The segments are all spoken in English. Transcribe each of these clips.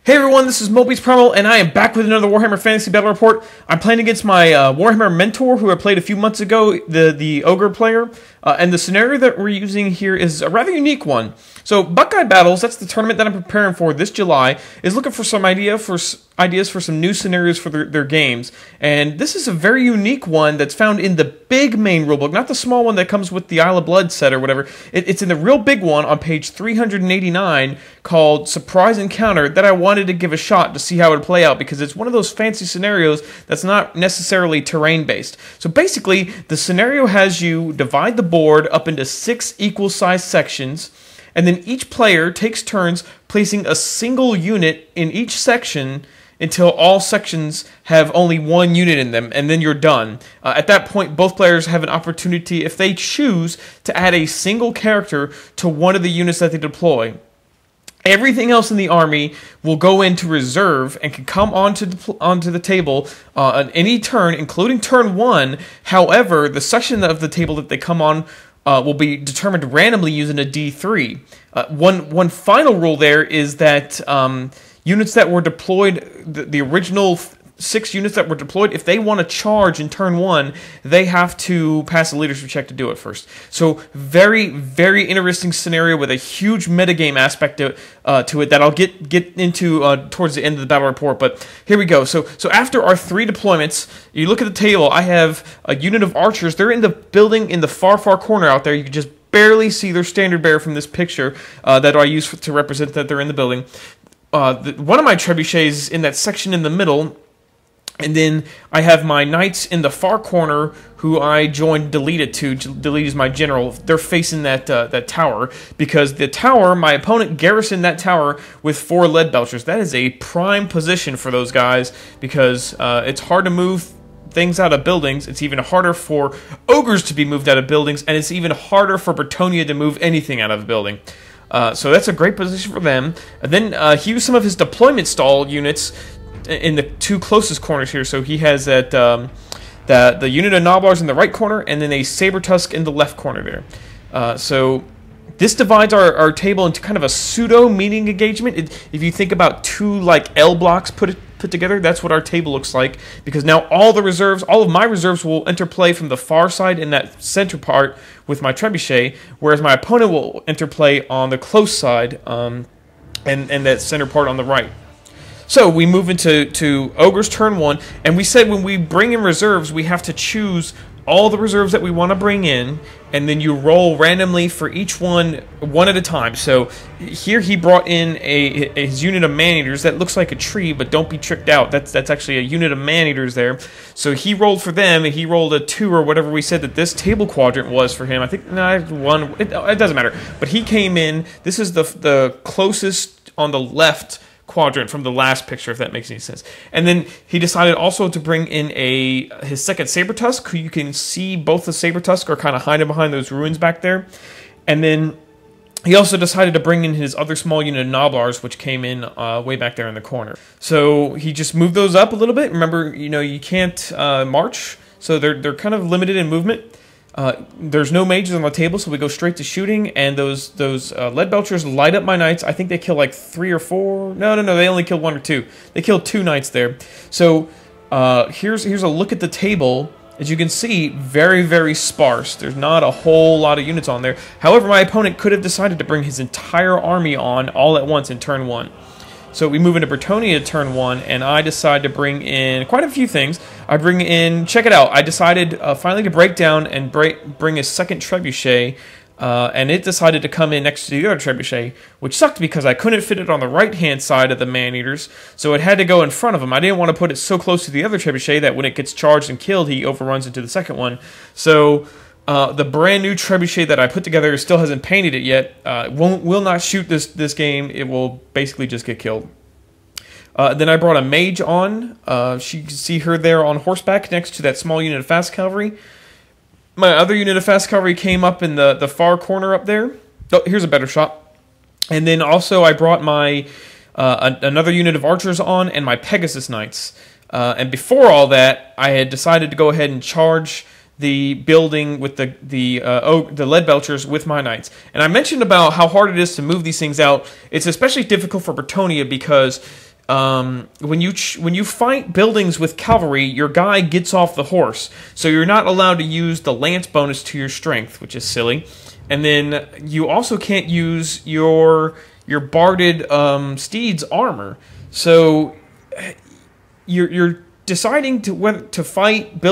Hey everyone, this is Moby's Primal, and I am back with another Warhammer Fantasy Battle Report. I'm playing against my Warhammer mentor, who I played a few months ago, the Ogre player, and the scenario that we're using here is a rather unique one. So, Buckeye Battles, that's the tournament that I'm preparing for this July, is looking for some ideas for some new scenarios for their games, and this is a very unique one that's found in the big main rulebook, not the small one that comes with the Isle of Blood set or whatever. It's in the real big one on page 389 called Surprise Encounter that I wanted to give a shot to see how it would play out, because it's one of those fancy scenarios that's not necessarily terrain-based. So basically, the scenario has you divide the board up into 6 equal-sized sections, and then each player takes turns placing a single unit in each section until all sections have only one unit in them, and then you're done. At that point, both players have an opportunity, if they choose, to add a single character to one of the units that they deploy. Everything else in the army will go into reserve and can come onto the table on any turn, including turn 1. However, the section of the table that they come on will be determined randomly using a D3. One final rule there is that units that were deployed, the original 6 units that were deployed, if they want to charge in turn 1, they have to pass a leadership check to do it first. So very, very interesting scenario with a huge metagame aspect to it that I'll get into towards the end of the battle report. But here we go. So after our 3 deployments, you look at the table. I have a unit of archers. They're in the building in the far corner out there. You can just barely see their standard bearer from this picture that I use to represent that they're in the building. One of my trebuchets in that section in the middle. And then I have my knights in the far corner, who I joined deleted to. Delete is my general. They're facing that tower, because the tower, my opponent garrisoned that tower with 4 lead belchers. That is a prime position for those guys, because it's hard to move things out of buildings. It's even harder for ogres to be moved out of buildings, and it's even harder for Bretonnian to move anything out of a building. So that's a great position for them. And then he used some of his deployment stall units in the 2 closest corners here. So he has that the unit of Noblars in the right corner, and then a Saber Tusk in the left corner there. So this divides our table into kind of a pseudo meeting engagement. If you think about 2 like L blocks put together, that's what our table looks like, because now all of my reserves will interplay from the far side in that center part with my trebuchet, whereas my opponent will interplay on the close side and that center part on the right. So we move into Ogre's turn 1, and we said when we bring in reserves, we have to choose all the reserves that we want to bring in, and then you roll randomly for each one at a time. So here he brought in his unit of man-eaters. That looks like a tree, but don't be tricked out. That's actually a unit of man-eaters there. So he rolled for them, and he rolled a 2 or whatever we said that this table quadrant was for him. I think, no, 1. It doesn't matter. But he came in. This is the closest on the left quadrant from the last picture, if that makes any sense. And then he decided also to bring in his second Saber Tusk, who you can see both the Saber Tusk are kind of hiding behind those ruins back there. And then he also decided to bring in his other small unit of Noblars, which came in way back there in the corner. So he just moved those up a little bit. Remember, you can't march, so they're kind of limited in movement. There's no mages on the table, so we go straight to shooting, and those lead belchers light up my knights. I think they kill like 3 or 4. No, they only killed 1 or 2. They killed 2 knights there. So here's a look at the table. As you can see, very, very sparse. There's not a whole lot of units on there. However, my opponent could have decided to bring his entire army on all at once in turn 1. So we move into Bretonnian turn 1, and I decide to bring in quite a few things. I bring in, check it out, I decided finally to break down and bring a second trebuchet, and it decided to come in next to the other trebuchet, which sucked because I couldn't fit it on the right-hand side of the man-eaters, so it had to go in front of him. I didn't want to put it so close to the other trebuchet that when it gets charged and killed, he overruns into the second one. So the brand new trebuchet that I put together still hasn't painted it yet. Will not shoot this game. It will basically just get killed. Then I brought a mage on. You can see her there on horseback next to that small unit of fast cavalry. My other unit of fast cavalry came up in the far corner up there. Oh, here's a better shot. And then also I brought my another unit of archers on, and my Pegasus knights. And before all that, I had decided to go ahead and charge the building with the lead belchers with my knights. And I mentioned about how hard it is to move these things out. It's especially difficult for Bretonnia because when you fight buildings with cavalry, your guy gets off the horse, so you're not allowed to use the lance bonus to your strength, which is silly. And then you also can't use your barded steed's armor. So you're deciding whether to fight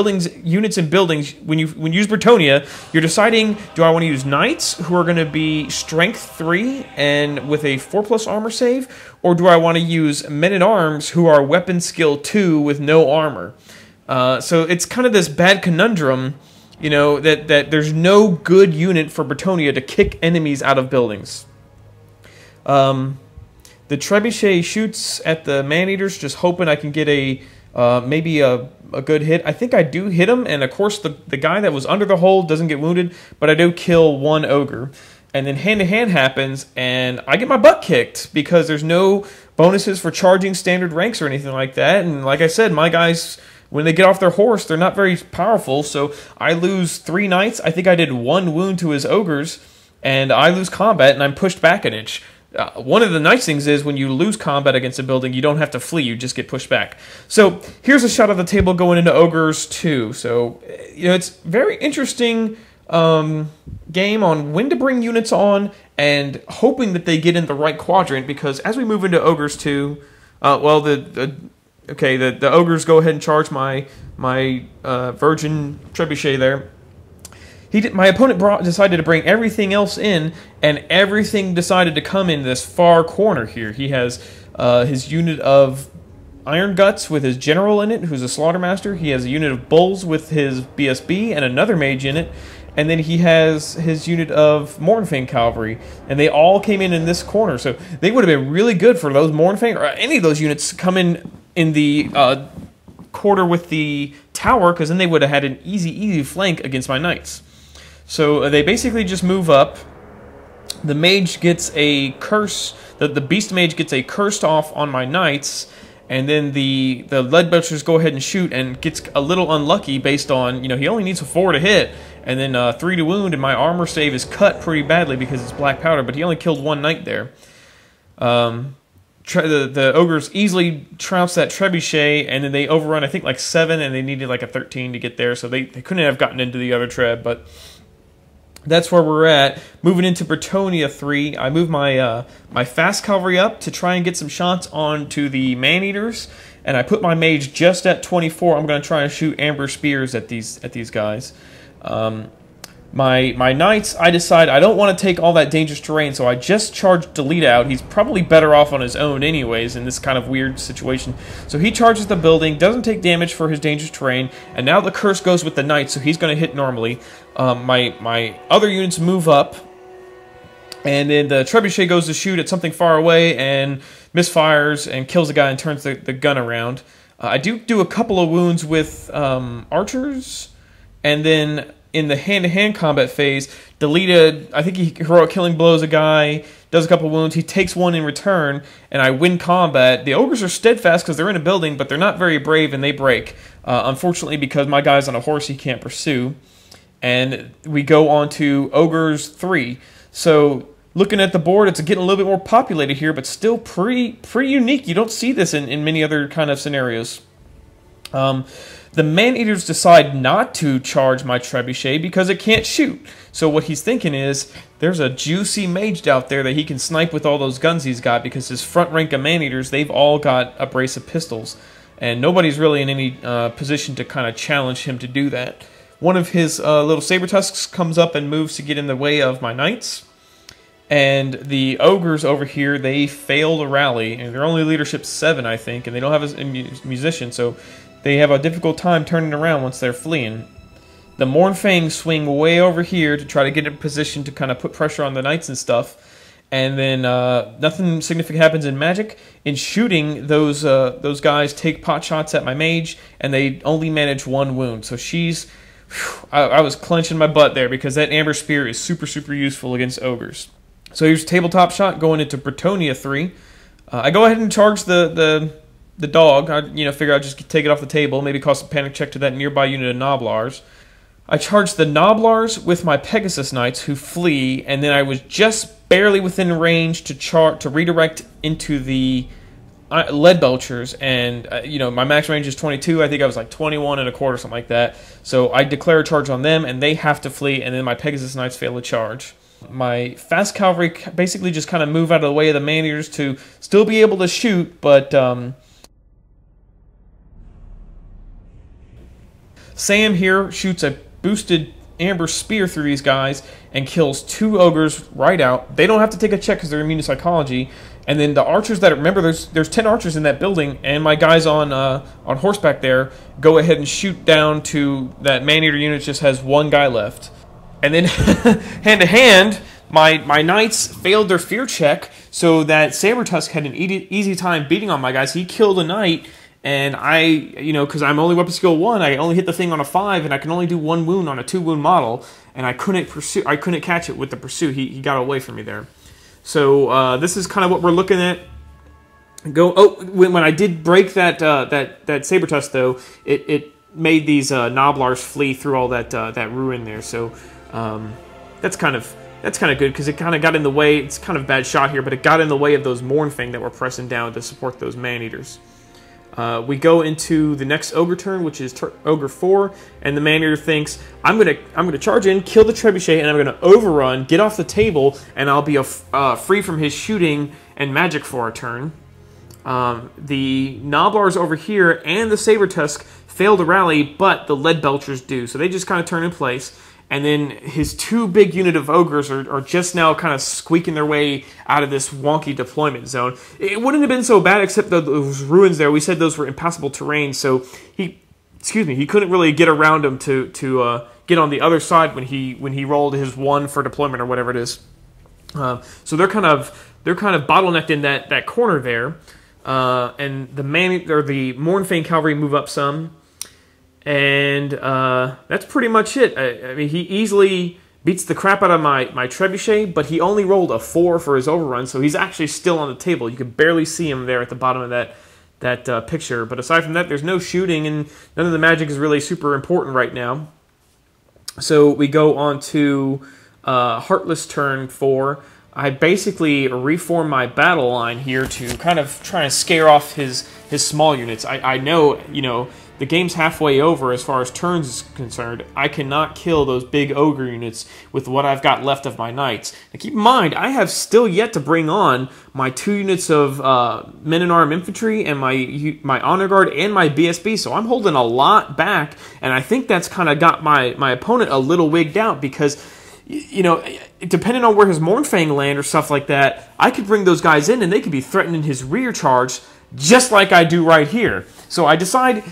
units in buildings. When you use Bretonnia, you're deciding, do I want to use knights who are going to be strength 3 and with a 4+ armor save, or do I want to use men-at-arms who are weapon skill 2 with no armor? So it's kind of this bad conundrum, you know, that there's no good unit for Bretonnia to kick enemies out of buildings. The trebuchet shoots at the man-eaters, just hoping I can get maybe a good hit. I think I do hit him, and of course the guy that was under the hole doesn't get wounded, but I do kill one ogre. And then hand-to-hand happens, and I get my butt kicked because there's no bonuses for charging standard ranks or anything like that. And like I said, my guys, when they get off their horse, they're not very powerful, so I lose 3 knights. I think I did 1 wound to his ogres, and I lose combat, and I'm pushed back an inch. One of the nice things is when you lose combat against a building, you don't have to flee, you just get pushed back. So here's a shot of the table going into Ogres 2. So, you know, it's very interesting game on when to bring units on and hoping that they get in the right quadrant, because as we move into Ogres 2, well, the Ogres go ahead and charge my Virgin Trebuchet there. My opponent decided to bring everything else in, and everything decided to come in this far corner here. He has his unit of Iron Guts with his general in it, who's a Slaughtermaster. He has a unit of Bulls with his BSB and another mage in it. And then he has his unit of Mournfang Cavalry. And they all came in this corner. So they would have been really good for those Mournfang, or any of those units to come in the quarter with the tower, because then they would have had an easy flank against my knights. So they basically just move up. The mage gets a curse. The beast mage gets a cursed off on my knights, and then the lead butchers go ahead and shoot and gets a little unlucky based on, you know, he only needs a 4 to hit, and then 3 to wound, and my armor save is cut pretty badly because it's black powder. But he only killed 1 knight there. The ogres easily trounce that trebuchet, and then they overrun, I think, like 7, and they needed like a 13 to get there, so they couldn't have gotten into the other treb, but that's where we're at. Moving into Bretonnia 3, I move my my fast cavalry up to try and get some shots onto the man-eaters, and I put my mage just at 24. I'm going to try and shoot amber spears at these guys. My knights, I decide I don't want to take all that dangerous terrain, so I just charge Delete out. He's probably better off on his own anyways in this kind of weird situation. So he charges the building, doesn't take damage for his dangerous terrain, and now the curse goes with the knights, so he's going to hit normally. My other units move up, and then the trebuchet goes to shoot at something far away and misfires and kills a guy and turns the gun around. I do a couple of wounds with archers, and then in the hand-to-hand combat phase, deleted, I think he heroic killing blows a guy, does a couple wounds, he takes 1 in return, and I win combat. The ogres are steadfast because they're in a building, but they're not very brave, and they break. Unfortunately, because my guy's on a horse, he can't pursue. And we go on to Ogres 3. So, looking at the board, it's getting a little bit more populated here, but still pretty unique. You don't see this in many other kind of scenarios. The man-eaters decide not to charge my trebuchet because it can't shoot. So what he's thinking is, there's a juicy mage out there that he can snipe with all those guns he's got, because his front rank of man-eaters, they've all got a brace of pistols. And nobody's really in any position to kind of challenge him to do that. One of his little saber tusks comes up and moves to get in the way of my knights. And the ogres over here, they fail to rally. And their only leadership's 7, I think, and they don't have a musician, so they have a difficult time turning around once they're fleeing. The Mournfang swing way over here to try to get in position to kind of put pressure on the knights and stuff. And then nothing significant happens in magic. In shooting, those guys take pot shots at my mage, and they only manage 1 wound. So she's... I was clenching my butt there, because that amber spear is super useful against ogres. So here's tabletop shot going into Bretonnia 3. I go ahead and charge the dog. I figure I'd just take it off the table, maybe cause a panic check to that nearby unit of Noblars. I charge the Noblars with my Pegasus Knights, who flee, and then I was just barely within range to redirect into the lead belchers, and you know, my max range is 22. I think I was like 21 and a quarter, something like that. So I declare a charge on them, and they have to flee, and then my Pegasus Knights fail a charge. My fast cavalry basically just kind of move out of the way of the man-eaters to still be able to shoot, but Sam here shoots a boosted amber spear through these guys and kills 2 ogres right out. They don't have to take a check because they're immune to psychology. And then the archers that remember, there's 10 archers in that building, and my guys on horseback there go ahead and shoot down to that man-eater unit. Just has 1 guy left. And then hand to hand, my knights failed their fear check, so that Sabertusk had an easy time beating on my guys. He killed a knight. And I, you know, because I'm only weapon skill 1, I only hit the thing on a 5, and I can only do 1 wound on a 2 wound model, and I couldn't catch it with the pursuit. He got away from me there. So this is kind of what we're looking at. When I did break that Sabertusk though, it made these Noblars flee through all that ruin there. So that's kind of good because it kind of got in the way. It's kind of a bad shot here, but it got in the way of those Mournfang that were pressing down to support those man-eaters. We go into the next ogre turn, which is ogre 4, and the man-eater thinks, I'm gonna charge in, kill the trebuchet, and I'm gonna overrun, get off the table, and I'll be free from his shooting and magic for a turn. The Noblars over here and the Sabertusk fail to rally, but the lead belchers do, so they just kind of turn in place. And then his 2 big unit of ogres are just now kind of squeaking their way out of this wonky deployment zone. It wouldn't have been so bad except those ruins there. We said those were impassable terrain, so he couldn't really get around them to get on the other side when he rolled his 1 for deployment or whatever it is. So they're kind of bottlenecked in that corner there, and the Mournfang cavalry move up some. And that's pretty much it. I mean, he easily beats the crap out of my trebuchet, but he only rolled a 4 for his overrun, so he's actually still on the table. You can barely see him there at the bottom of that picture. But aside from that, there's no shooting, and none of the magic is really super important right now. So we go on to Heartless turn 4. I basically reform my battle line here to kind of try and scare off his small units. I know, you know, the game's halfway over as far as turns is concerned. I cannot kill those big ogre units with what I've got left of my knights. Now keep in mind, I have still yet to bring on my 2 units of men-at-arm infantry and my honor guard and my BSB, so I'm holding a lot back, and I think that's kind of got my opponent a little wigged out because, you know, depending on where his Mournfang land or stuff like that, I could bring those guys in and they could be threatening his rear charge just like I do right here. So I decide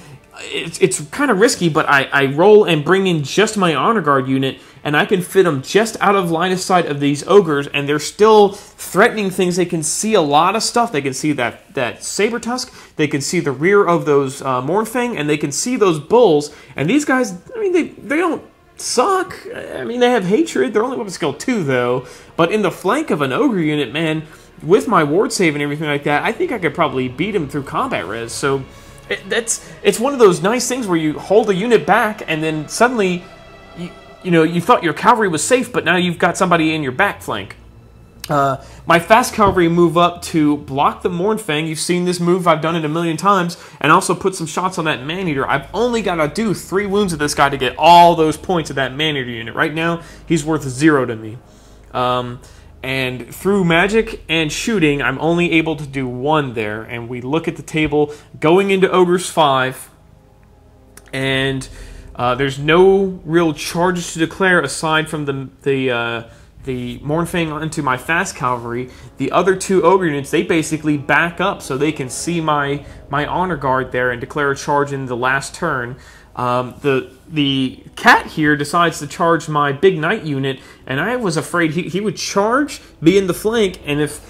it's kind of risky, but I roll and bring in just my honor guard unit, and I can fit them just out of line of sight of these ogres, and they're still threatening things. They can see a lot of stuff. They can see that Sabertusk, they can see the rear of those Mournfang, and they can see those bulls. And these guys, I mean, they don't suck. I mean, they have hatred. They're only weapon skill 2 though, but in the flank of an ogre unit, man, with my ward save and everything like that, I think I could probably beat him through combat res. So it's one of those nice things where you hold a unit back and then suddenly you thought your cavalry was safe, but now you've got somebody in your back flank. My fast cavalry move up to block the Mournfang. You've seen this move, I've done it a million times, and also put some shots on that man-eater. I've only got to do 3 wounds of this guy to get all those points of that man-eater unit. Right now, he's worth 0 to me. And through magic and shooting, I'm only able to do 1 there. And we look at the table going into Ogre's 5. And there's no real charges to declare aside from the Mournfang onto my fast cavalry. The other 2 ogre units, they basically back up so they can see my honor guard there and declare a charge in the last turn. The cat here decides to charge my big knight unit, and I was afraid he would charge, be in the flank, and if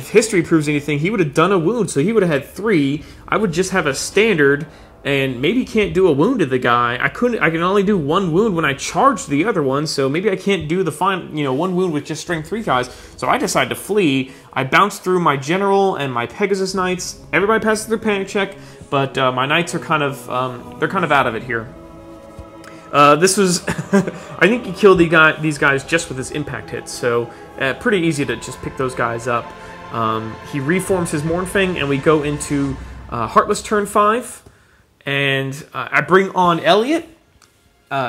history proves anything, he would have done a wound, so he would have had 3. I would just have a standard, and maybe can't do a wound to the guy. I can only do 1 wound when I charge the other one, so maybe I can't do the 1 wound with just strength 3 guys. So I decide to flee. I bounce through my general and my Pegasus Knights. Everybody passes their panic check, but my knights are kind of out of it here. This was I think he killed these guys just with his impact hits, so pretty easy to just pick those guys up. He reforms his Mournfang, and we go into Heartless turn 5, and I bring on Elliot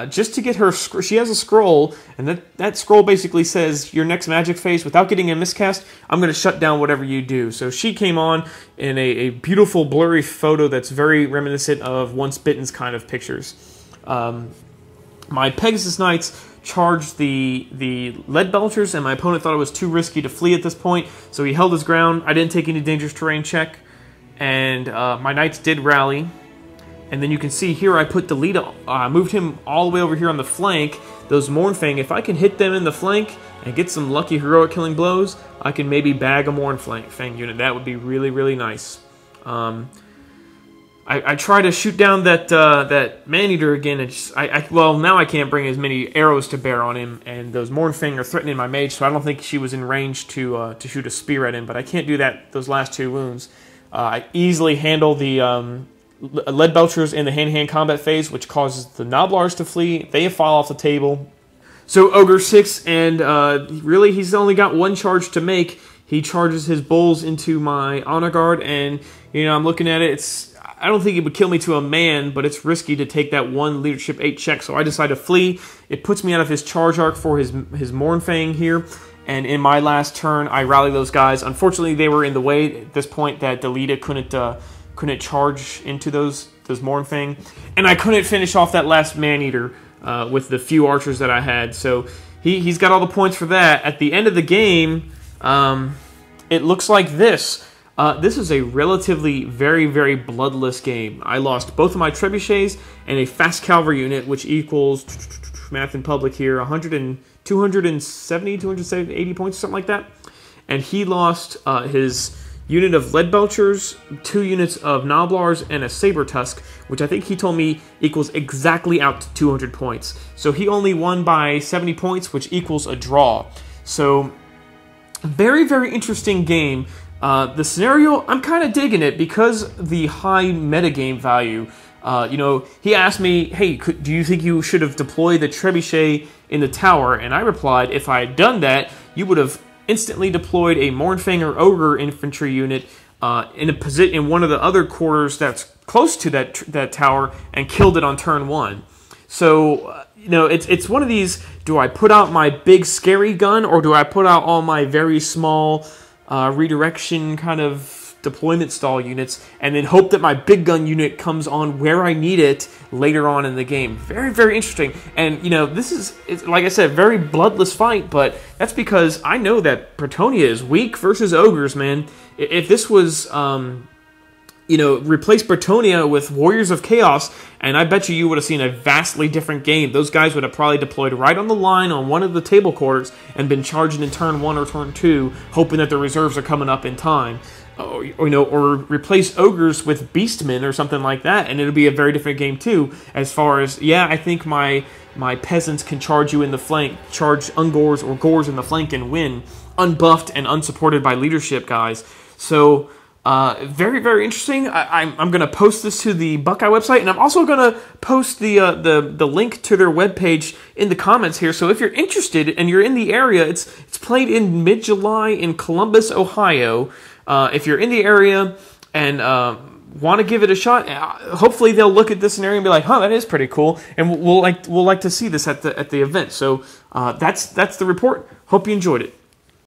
just to get her. She has a scroll, and that scroll basically says your next magic phase, without getting a miscast, I'm going to shut down whatever you do. So she came on in a beautiful blurry photo that's very reminiscent of Once Bitten's kind of pictures. My Pegasus Knights charged the lead belchers, and my opponent thought it was too risky to flee at this point, so he held his ground. I didn't take any dangerous terrain check, and my Knights did rally. And then you can see here I put Delita, moved him all the way over here on the flank. Those Mournfang, if I can hit them in the flank and get some lucky heroic killing blows, I can maybe bag a Mournfang unit. That would be really, really nice. I try to shoot down that Maneater again. And well, now I can't bring as many arrows to bear on him, and those Mournfang are threatening my mage, so I don't think she was in range to shoot a spear at him. But I can't do that those last 2 wounds. I easily handle the lead belchers in the hand-to-hand combat phase, which causes the Noblars to flee. They fall off the table. So Ogre 6, and really he's only got 1 charge to make. He charges his bulls into my honor guard, and I'm looking at it. I don't think it would kill me to a man, but it's risky to take that 1 leadership 8 check, so I decide to flee. It puts me out of his charge arc for his Mournfang here, and in my last turn, I rally those guys. Unfortunately, they were in the way at this point that Delita couldn't charge into those Mournfang, and I couldn't finish off that last Maneater with the few archers that I had. So he's got all the points for that. At the end of the game, it looks like this. This is a relatively very, very bloodless game. I lost both of my trebuchets and a fast cavalry unit, which equals, math in public here, 270, 280 points, something like that. And he lost his unit of lead belchers, 2 units of Noblars, and a saber tusk, which I think he told me equals exactly out to 200 points. So he only won by 70 points, which equals a draw. So very, very interesting game. The scenario, I'm kind of digging it because the high metagame value. He asked me, hey, do you think you should have deployed the trebuchet in the tower? And I replied, if I had done that, you would have instantly deployed a Mournfang or Ogre infantry unit in one of the other quarters that's close to that tower and killed it on turn 1. So, it's one of these, do I put out my big scary gun, or do I put out all my very small redirection kind of deployment stall units and then hope that my big gun unit comes on where I need it later on in the game? Very, very interesting. And, this is, like I said, very bloodless fight, but that's because I know that Bretonnia is weak versus ogres, man. If this was, replace Bretonnia with Warriors of Chaos, and I bet you would have seen a vastly different game. Those guys would have probably deployed right on the line on one of the table quarters and been charging in turn 1 or turn 2, hoping that the reserves are coming up in time. Or replace ogres with beastmen or something like that, and it'll be a very different game too. As far as, I think my peasants can charge you in the flank, charge ungors or gores in the flank and win, unbuffed and unsupported by leadership guys. So very, very interesting. I'm going to post this to the Buckeye website, and I'm also going to post the link to their webpage in the comments here. So if you're interested and you're in the area, it's played in mid-July in Columbus, Ohio. If you're in the area and want to give it a shot, hopefully they'll look at this scenario and be like, that is pretty cool, and we'll like to see this at the event. So that's the report. Hope you enjoyed it.